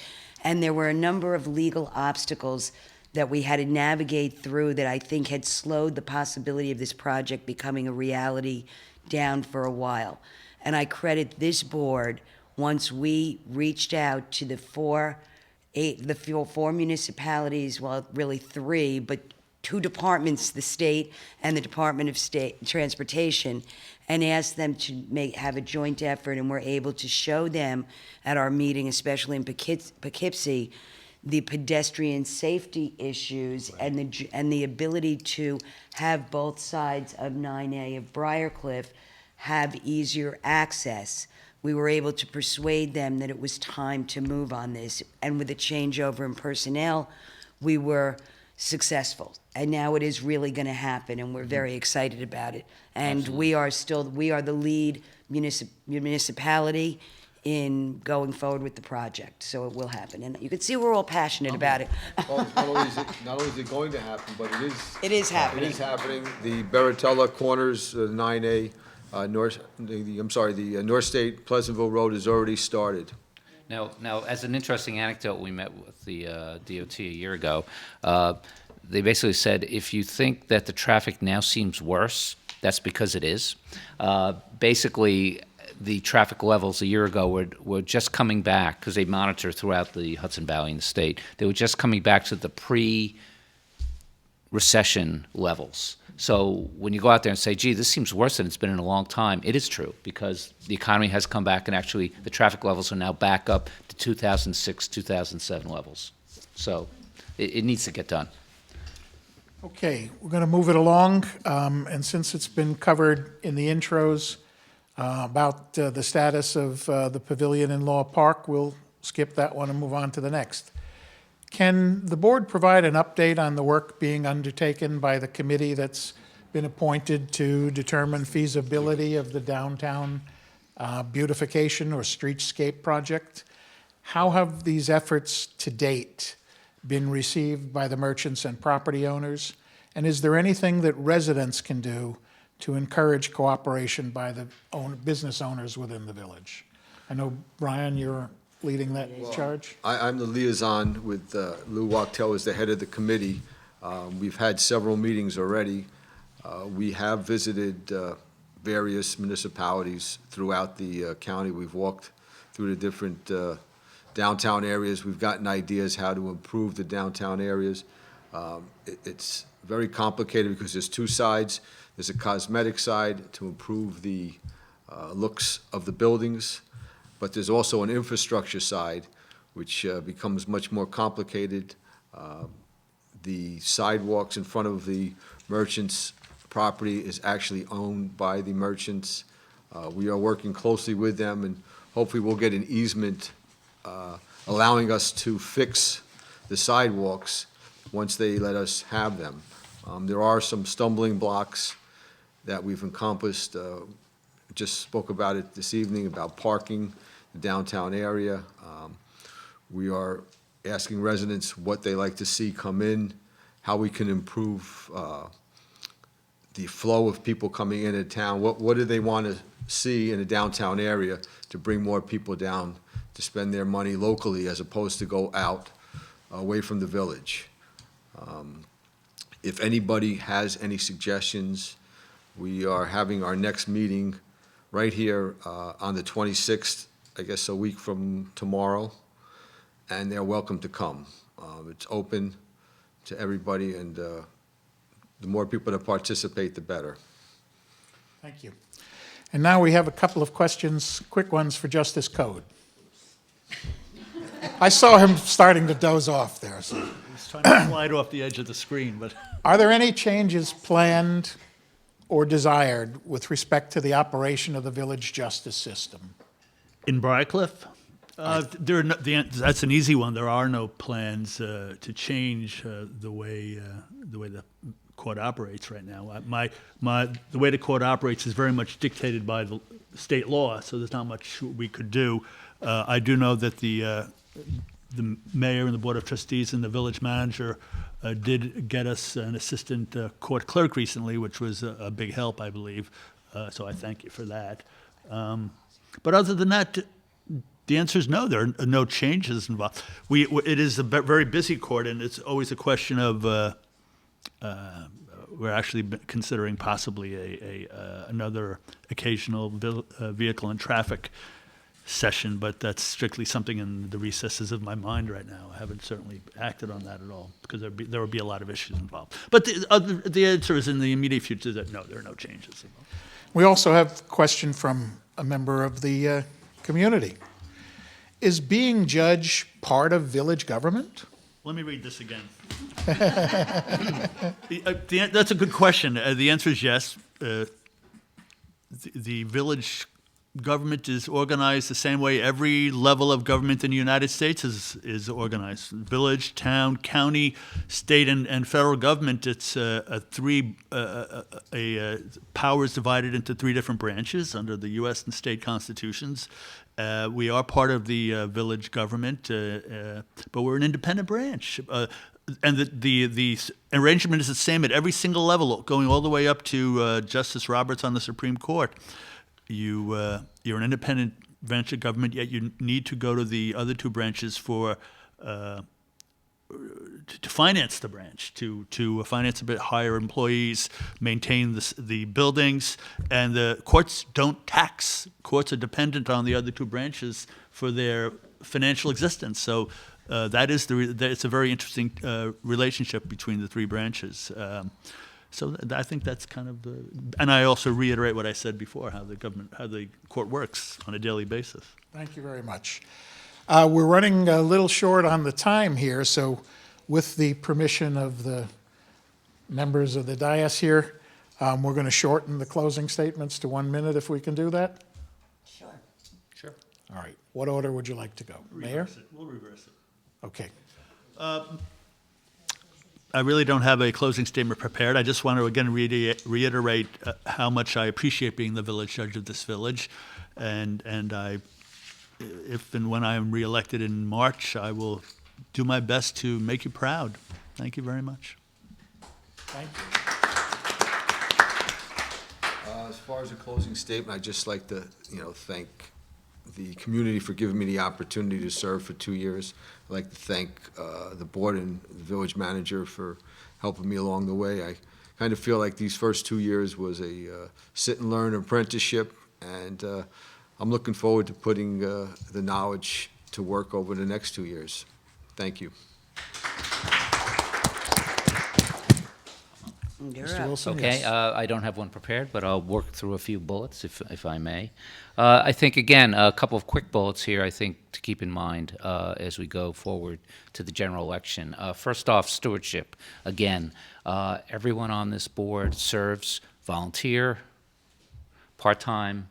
And there were a number of legal obstacles that we had to navigate through that I think had slowed the possibility of this project becoming a reality down for a while. And I credit this board, once we reached out to the four municipalities, well, really three, but two departments, the state and the Department of State Transportation, and asked them to have a joint effort, and we're able to show them at our meeting, especially in Poughkeepsie, the pedestrian safety issues and the ability to have both sides of 9A of Briarcliff have easier access. We were able to persuade them that it was time to move on this, and with a changeover in personnel, we were successful. And now it is really going to happen, and we're very excited about it. And we are the lead municipality in going forward with the project, so it will happen. And you can see we're all passionate about it. Well, not only is it going to happen, but it is. It is happening. It is happening. The Baratella Corners, 9A, the North State Pleasantville Road has already started. Now, as an interesting anecdote, we met with the DOT a year ago. They basically said, if you think that the traffic now seems worse, that's because it is. Basically, the traffic levels a year ago were just coming back, because they monitor throughout the Hudson Valley and the state. They were just coming back to the pre-recession levels. So when you go out there and say, gee, this seems worse than it's been in a long time, it is true, because the economy has come back, and actually the traffic levels are now back up to 2006, 2007 levels. So it needs to get done. Okay, we're going to move it along, and since it's been covered in the intros about the status of the pavilion in Law Park, we'll skip that one and move on to the next. Can the board provide an update on the work being undertaken by the committee that's been appointed to determine feasibility of the downtown beautification or streetscape project? How have these efforts to date been received by the merchants and property owners? And is there anything that residents can do to encourage cooperation by the business owners within the village? I know, Brian, you're leading that charge. I'm the liaison with Lou Wachtel as the head of the committee. We've had several meetings already. We have visited various municipalities throughout the county. We've walked through the different downtown areas. We've gotten ideas how to improve the downtown areas. It's very complicated because there's two sides. There's a cosmetic side to improve the looks of the buildings, but there's also an infrastructure side, which becomes much more complicated. The sidewalks in front of the merchants' property is actually owned by the merchants. We are working closely with them, and hopefully we'll get an easement allowing us to fix the sidewalks once they let us have them. There are some stumbling blocks that we've encompassed. Just spoke about it this evening, about parking, the downtown area. We are asking residents what they like to see come in, how we can improve the flow of people coming into town. What do they want to see in a downtown area to bring more people down to spend their money locally as opposed to go out away from the village? If anybody has any suggestions, we are having our next meeting right here on the 26th, I guess a week from tomorrow, and they're welcome to come. It's open to everybody, and the more people that participate, the better. Thank you. And now we have a couple of questions, quick ones for Justice Code. I saw him starting to doze off there. So. He's trying to slide off the edge of the screen, but Are there any changes planned or desired with respect to the operation of the village justice system? in Briarcliff, that's an easy one. There are no plans to change the way the court operates right now. The way the court operates is very much dictated by the state law, so there's not much we could do. I do know that the mayor and the board of trustees and the village manager did get us an assistant court clerk recently, which was a big help, I believe. So I thank you for that. But other than that, the answer is no. There are no changes involved. It is a very busy court, and it's always a question of we're actually considering possibly another occasional vehicle and traffic session, but that's strictly something in the recesses of my mind right now. I haven't certainly acted on that at all, because there would be a lot of issues involved. But the answer is, in the immediate future, that no, there are no changes involved. We also have a question from a member of the community. Is being judge part of village government? Let me read this again. That's a good question. The answer is yes. The village government is organized the same way every level of government in the United States is organized. Village, town, county, state, and federal government. It's powers divided into three different branches under the U.S. and state constitutions. We are part of the village government, but we're an independent branch. And the arrangement is the same at every single level, going all the way up to Justice Roberts on the Supreme Court. You're an independent branch of government, yet you need to go to the other two branches for to finance the branch, to finance a bit higher employees, maintain the buildings, and the courts don't tax. Courts are dependent on the other two branches for their financial existence. So it's a very interesting relationship between the three branches. So I think that's kind of and I also reiterate what I said before, how the court works on a daily basis. Thank you very much. We're running a little short on the time here, so with the permission of the members of the dais here, we're going to shorten the closing statements to 1 minute, if we can do that. Sure. Sure. All right. What order would you like to go? Mayor? We'll reverse it. Okay. I really don't have a closing statement prepared. I just want to again reiterate how much I appreciate being the village judge of this village, and if and when I am reelected in March, I will do my best to make you proud. Thank you very much. Thank you. As far as a closing statement, I'd just like to, thank the community for giving me the opportunity to serve for 2 years. I'd like to thank the board and the village manager for helping me along the way. I kind of feel like these first 2 years was a sit-and-learn apprenticeship, and I'm looking forward to putting the knowledge to work over the next 2 years. Thank you. Mr. Wilson? Okay, Yes. I don't have one prepared, but I'll work through a few bullets, if I may. I think, again, a couple of quick bullets here, I think, to keep in mind as we go forward to the general election. First off, stewardship. Again, everyone on this board serves volunteer, part-time.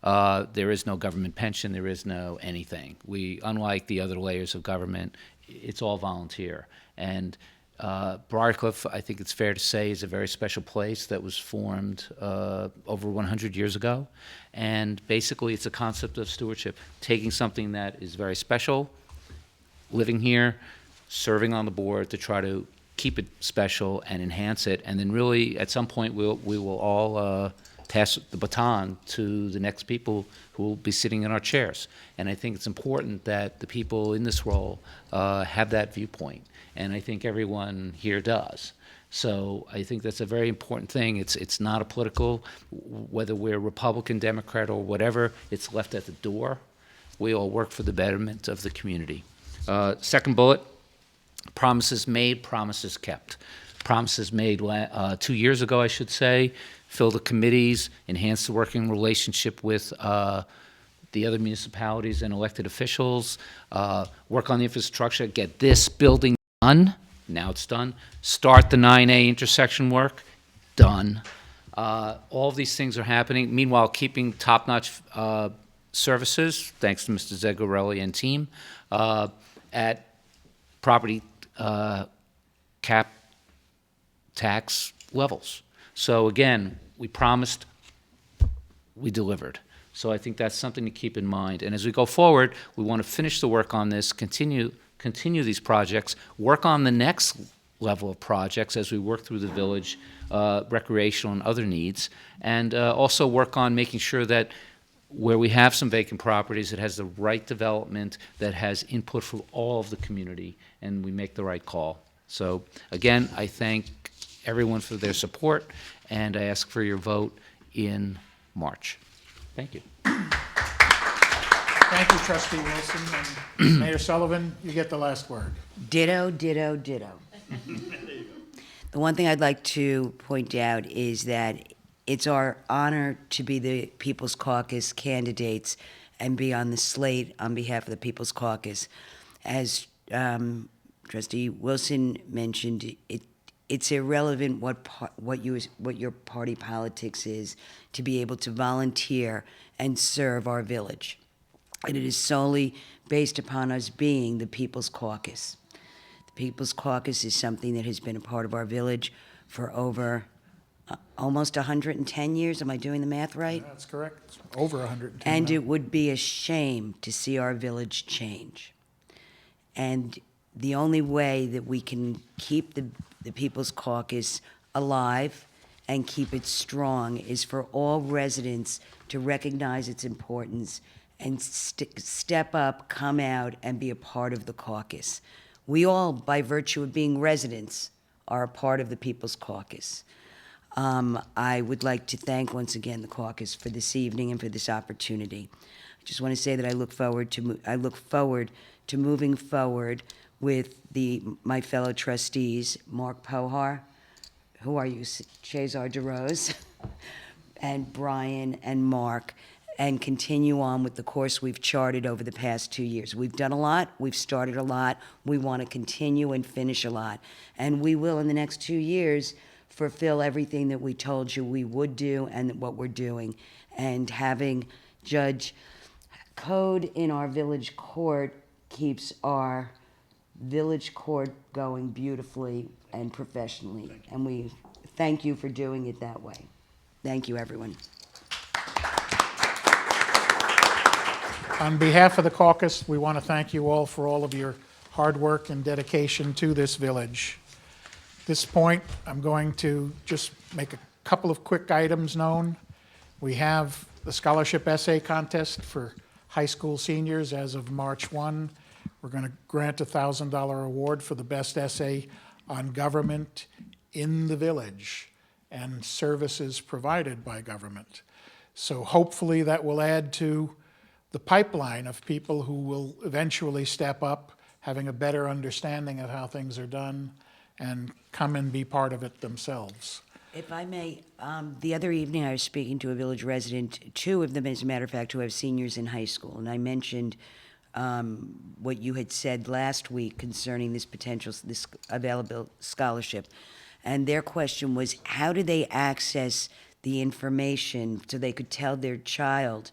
There is no government pension. There is no anything. Unlike the other layers of government, it's all volunteer. And Briarcliff, I think it's fair to say, is a very special place that was formed over 100 years ago. And basically, it's a concept of stewardship, taking something that is very special, living here, serving on the board to try to keep it special and enhance it. And then really, at some point, we will all pass the baton to the next people who will be sitting in our chairs. And I think it's important that the people in this role have that viewpoint. And I think everyone here does. So I think that's a very important thing. It's not a political, whether we're Republican, Democrat, or whatever, it's left at the door. We all work for the betterment of the community. Second bullet, promises made, promises kept. Promises made 2 years ago, I should say, fill the committees, enhance the working relationship with the other municipalities and elected officials, work on the infrastructure, get this building done. Now it's done. Start the 9A intersection work. Done. All of these things are happening. Meanwhile, keeping top-notch services, thanks to Mr. Zegarelli and team, at property cap tax levels. So again, we promised, we delivered. So I think that's something to keep in mind. And as we go forward, we want to finish the work on this, continue these projects, work on the next level of projects as we work through the village, recreational and other needs, and also work on making sure that where we have some vacant properties, it has the right development that has input from all of the community, and we make the right call. So again, I thank everyone for their support, and I ask for your vote in March. Thank you. Thank you, Trustee Wilson. And Mayor Sullivan, you get the last word. Ditto, ditto, ditto. The one thing I'd like to point out is that it's our honor to be the People's Caucus candidates and be on the slate on behalf of the People's Caucus. As Trustee Wilson mentioned, it's irrelevant what your party politics is to be able to volunteer and serve our village. And it is solely based upon us being the People's Caucus. The People's Caucus is something that has been a part of our village for over almost 110 years. Am I doing the math right? That's correct. It's over 110. And now. it would be a shame to see our village change. And the only way that we can keep the People's Caucus alive and keep it strong is for all residents to recognize its importance and step up, come out, and be a part of the caucus. We all, by virtue of being residents, are a part of the People's Caucus. I would like to thank once again the caucus for this evening and for this opportunity. I just want to say that I look forward to moving forward with my fellow trustees, Mark Pohar, who are you, Cesar DeRose, and Brian and Mark, and continue on with the course we've charted over the past 2 years. We've done a lot, we've started a lot, we want to continue and finish a lot. And we will, in the next 2 years, fulfill everything that we told you we would do and what we're doing. And having Judge Code in our village court keeps our village court going beautifully and professionally. And we thank you for doing it that way. Thank you, everyone. On behalf of the caucus, we want to thank you all for all of your hard work and dedication to this village. At this point, I'm going to just make a couple of quick items known. We have the scholarship essay contest for high school seniors as of March 1. We're going to grant a $1,000 award for the best essay on government in the village and services provided by government. So hopefully that will add to the pipeline of people who will eventually step up, having a better understanding of how things are done, and come and be part of it themselves. If I may, the other evening I was speaking to a village resident, 2 of them, as a matter of fact, who have seniors in high school, and I mentioned what you had said last week concerning this available scholarship. And their question was, how do they access the information so they could tell their child?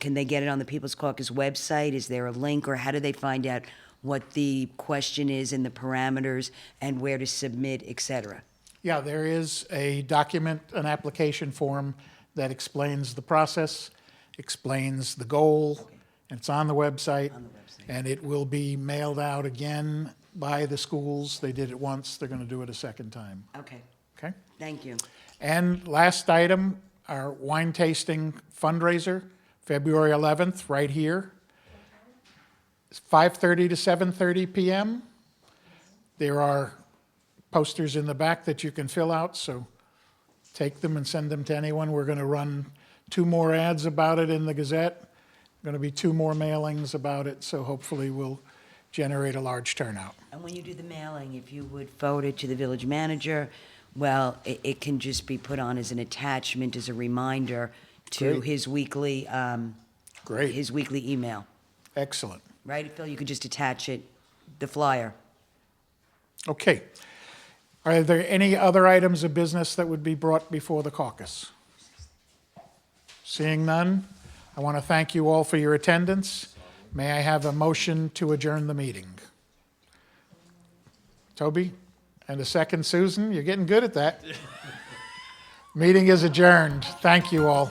Can they get it on the People's Caucus website? Is there a link, or how do they find out what the question is and the parameters and where to submit, et cetera? Yeah, there is a document, an application form that explains the process, explains the goal, and it's on the website. And it will be mailed out again by the schools. They did it once, they're going to do it a second time. Okay, Okay? thank you. And last item, our wine tasting fundraiser, February 11th, right here. It's 5:30 to 7:30 p.m. There are posters in the back that you can fill out, so take them and send them to anyone. We're going to run 2 more ads about it in the Gazette. Going to be 2 more mailings about it, so hopefully we'll generate a large turnout. And when you do the mailing, if you would forward it to the village manager, well, it can just be put on as an attachment, as a reminder to Great. his weekly, Great. his weekly email. Excellent. Right, Phil? You could just attach it, the flyer. Okay. Are there any other items of business that would be brought before the caucus? Seeing none, I want to thank you all for your attendance. May I have a motion to adjourn the meeting? Toby? And a second, Susan? You're getting good at that. Meeting is adjourned. Thank you all.